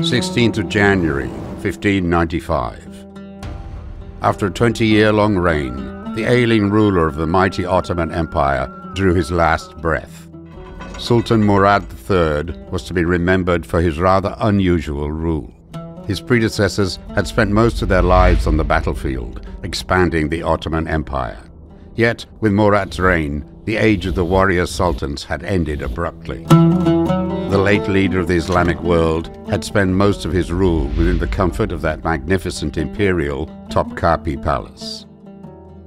16th of January, 1595. After a 20-year-long reign, the ailing ruler of the mighty Ottoman Empire drew his last breath. Sultan Murad III was to be remembered for his rather unusual rule. His predecessors had spent most of their lives on the battlefield, expanding the Ottoman Empire. Yet, with Murad's reign, the age of the warrior sultans had ended abruptly. The late leader of the Islamic world had spent most of his rule within the comfort of that magnificent imperial Topkapi palace.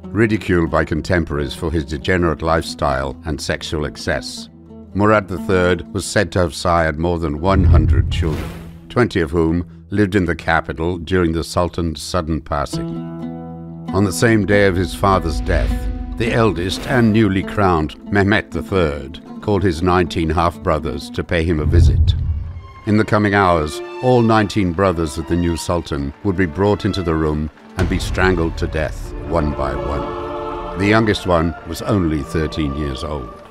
Ridiculed by contemporaries for his degenerate lifestyle and sexual excess, Murad III was said to have sired more than 100 children, 20 of whom lived in the capital during the Sultan's sudden passing. On the same day of his father's death, the eldest and newly crowned Mehmet III called his 19 half-brothers to pay him a visit. In the coming hours, all 19 brothers of the new Sultan would be brought into the room and be strangled to death one by one. The youngest one was only 13 years old.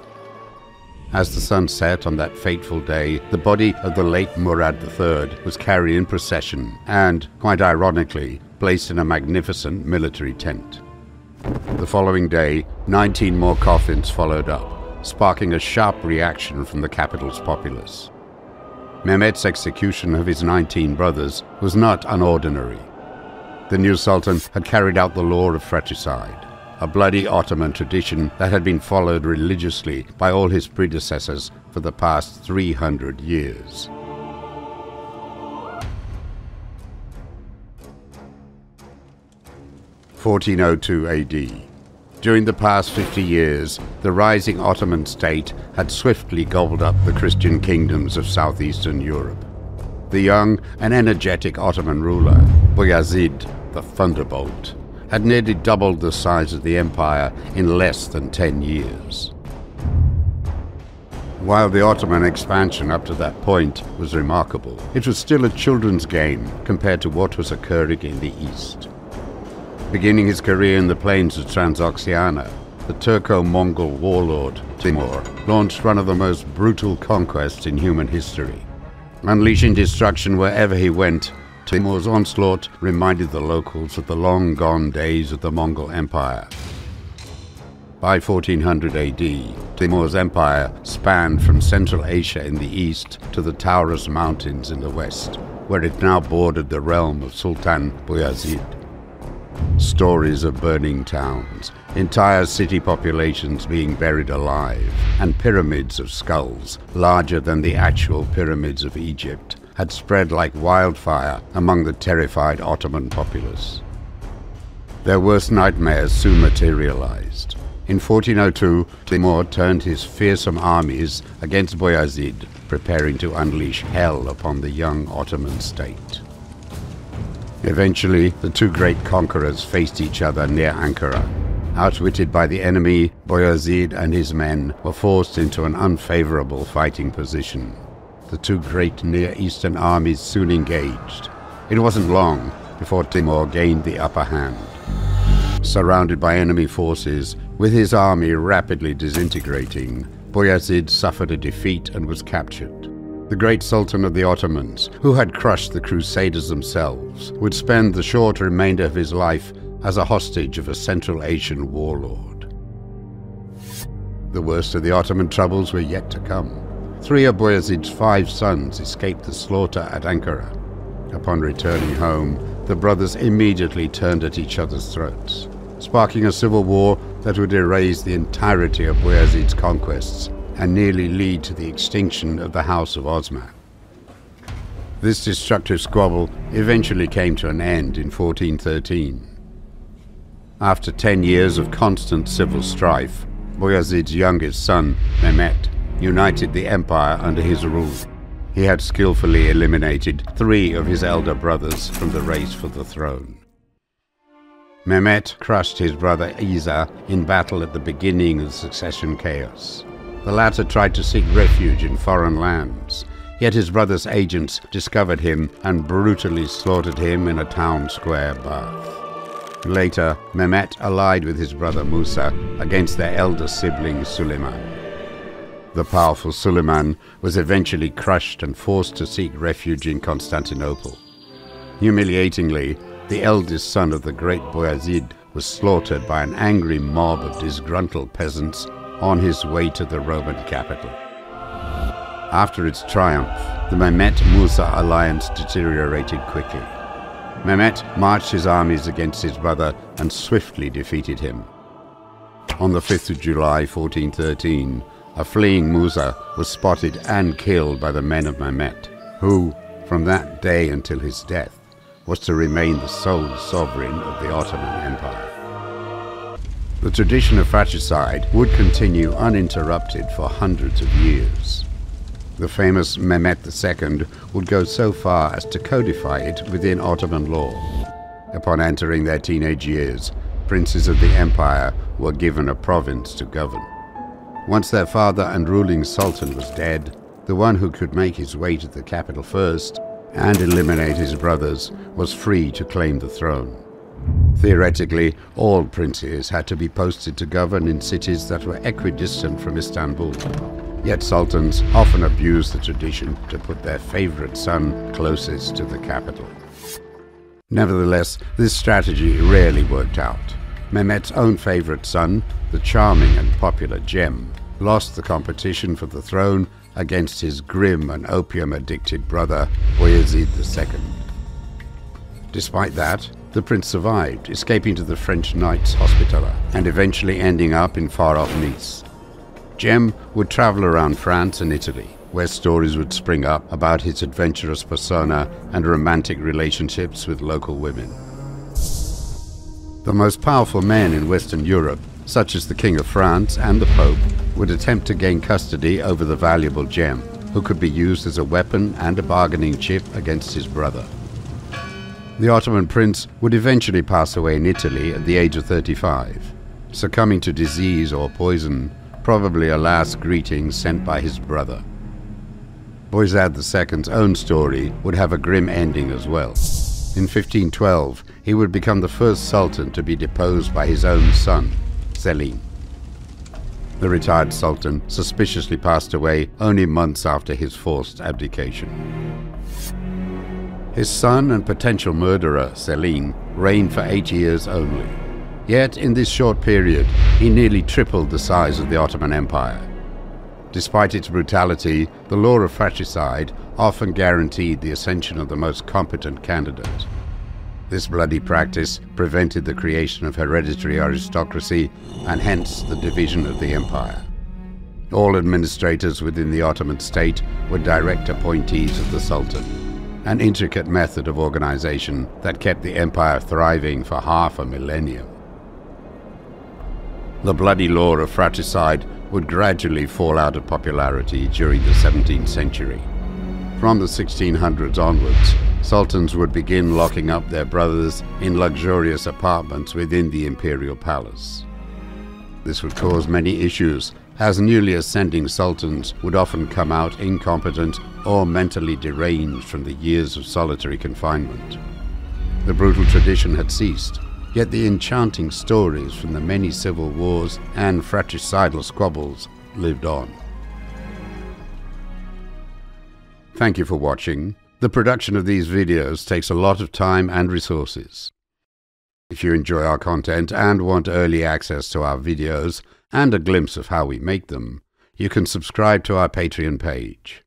As the sun set on that fateful day, the body of the late Murad III was carried in procession and, quite ironically, placed in a magnificent military tent. The following day, 19 more coffins followed up, sparking a sharp reaction from the capital's populace. Mehmet's execution of his 19 brothers was not unordinary. The new Sultan had carried out the law of fratracide, a bloody Ottoman tradition that had been followed religiously by all his predecessors for the past 300 years. (1402 AD). During the past 50 years, the rising Ottoman state had swiftly gobbled up the Christian kingdoms of southeastern Europe. The young and energetic Ottoman ruler, Bayezid, the Thunderbolt, had nearly doubled the size of the empire in less than 10 years. While the Ottoman expansion up to that point was remarkable, it was still a children's game compared to what was occurring in the east. Beginning his career in the plains of Transoxiana, the Turco-Mongol warlord Timur launched one of the most brutal conquests in human history. Unleashing destruction wherever he went, Timur's onslaught reminded the locals of the long-gone days of the Mongol Empire. By 1400 AD, Timur's empire spanned from Central Asia in the east to the Taurus Mountains in the west, where it now bordered the realm of Sultan Bayezid. Stories of burning towns, entire city populations being buried alive, and pyramids of skulls, larger than the actual pyramids of Egypt, had spread like wildfire among the terrified Ottoman populace. Their worst nightmares soon materialized. In 1402, Timur turned his fearsome armies against Bayezid, preparing to unleash hell upon the young Ottoman state. Eventually, the two great conquerors faced each other near Ankara. Outwitted by the enemy, Bayezid and his men were forced into an unfavorable fighting position. The two great Near Eastern armies soon engaged. It wasn't long before Timur gained the upper hand. Surrounded by enemy forces, with his army rapidly disintegrating, Bayezid suffered a defeat and was captured. The great Sultan of the Ottomans, who had crushed the Crusaders themselves, would spend the short remainder of his life as a hostage of a Central Asian warlord. The worst of the Ottoman troubles were yet to come. 3 of Bayezid's 5 sons escaped the slaughter at Ankara. Upon returning home, the brothers immediately turned at each other's throats, sparking a civil war that would erase the entirety of Bayezid's conquests and nearly lead to the extinction of the House of Osman. This destructive squabble eventually came to an end in 1413. After 10 years of constant civil strife, Bayezid's youngest son, Mehmet, united the empire under his rule. He had skillfully eliminated 3 of his elder brothers from the race for the throne. Mehmet crushed his brother Isa in battle at the beginning of the succession chaos. The latter tried to seek refuge in foreign lands, yet his brother's agents discovered him and brutally slaughtered him in a town square bath. Later, Mehmet allied with his brother Musa against their elder sibling Suleiman. The powerful Suleiman was eventually crushed and forced to seek refuge in Constantinople. Humiliatingly, the eldest son of the great Bayezid was slaughtered by an angry mob of disgruntled peasants on his way to the Roman capital. After its triumph, the Mehmet-Musa alliance deteriorated quickly. Mehmet marched his armies against his brother and swiftly defeated him. On the 5th of July 1413, a fleeing Musa was spotted and killed by the men of Mehmet, who, from that day until his death, was to remain the sole sovereign of the Ottoman Empire. The tradition of fratracide would continue uninterrupted for hundreds of years. The famous Mehmet II would go so far as to codify it within Ottoman law. Upon entering their teenage years, princes of the empire were given a province to govern. Once their father and ruling sultan was dead, the one who could make his way to the capital first and eliminate his brothers was free to claim the throne. Theoretically, all princes had to be posted to govern in cities that were equidistant from Istanbul. Yet sultans often abused the tradition to put their favorite son closest to the capital. Nevertheless, this strategy rarely worked out. Mehmet's own favorite son, the charming and popular Cem, lost the competition for the throne against his grim and opium-addicted brother, Bayezid II. Despite that, the prince survived, escaping to the French Knights Hospitaller and eventually ending up in far-off Nice. Cem would travel around France and Italy, where stories would spring up about his adventurous persona and romantic relationships with local women. The most powerful men in Western Europe, such as the King of France and the Pope, would attempt to gain custody over the valuable Cem, who could be used as a weapon and a bargaining chip against his brother. The Ottoman prince would eventually pass away in Italy at the age of 35, succumbing to disease or poison, probably a last greeting sent by his brother. Bayezid II's own story would have a grim ending as well. In 1512, he would become the first sultan to be deposed by his own son, Selim. The retired sultan suspiciously passed away only months after his forced abdication. His son and potential murderer, Selim, reigned for 8 years only. Yet, in this short period, he nearly tripled the size of the Ottoman Empire. Despite its brutality, the law of fratricide often guaranteed the ascension of the most competent candidate. This bloody practice prevented the creation of hereditary aristocracy and hence the division of the empire. All administrators within the Ottoman state were direct appointees of the Sultan, an intricate method of organization that kept the empire thriving for half a millennium. The bloody law of fratricide would gradually fall out of popularity during the 17th century. From the 1600s onwards, sultans would begin locking up their brothers in luxurious apartments within the imperial palace. This would cause many issues, as newly ascending sultans would often come out incompetent or mentally deranged from the years of solitary confinement. The brutal tradition had ceased, yet the enchanting stories from the many civil wars and fratricidal squabbles lived on. Thank you for watching. The production of these videos takes a lot of time and resources. If you enjoy our content and want early access to our videos and a glimpse of how we make them, you can subscribe to our Patreon page.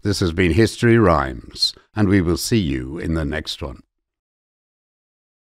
This has been History Rhymes, and we will see you in the next one.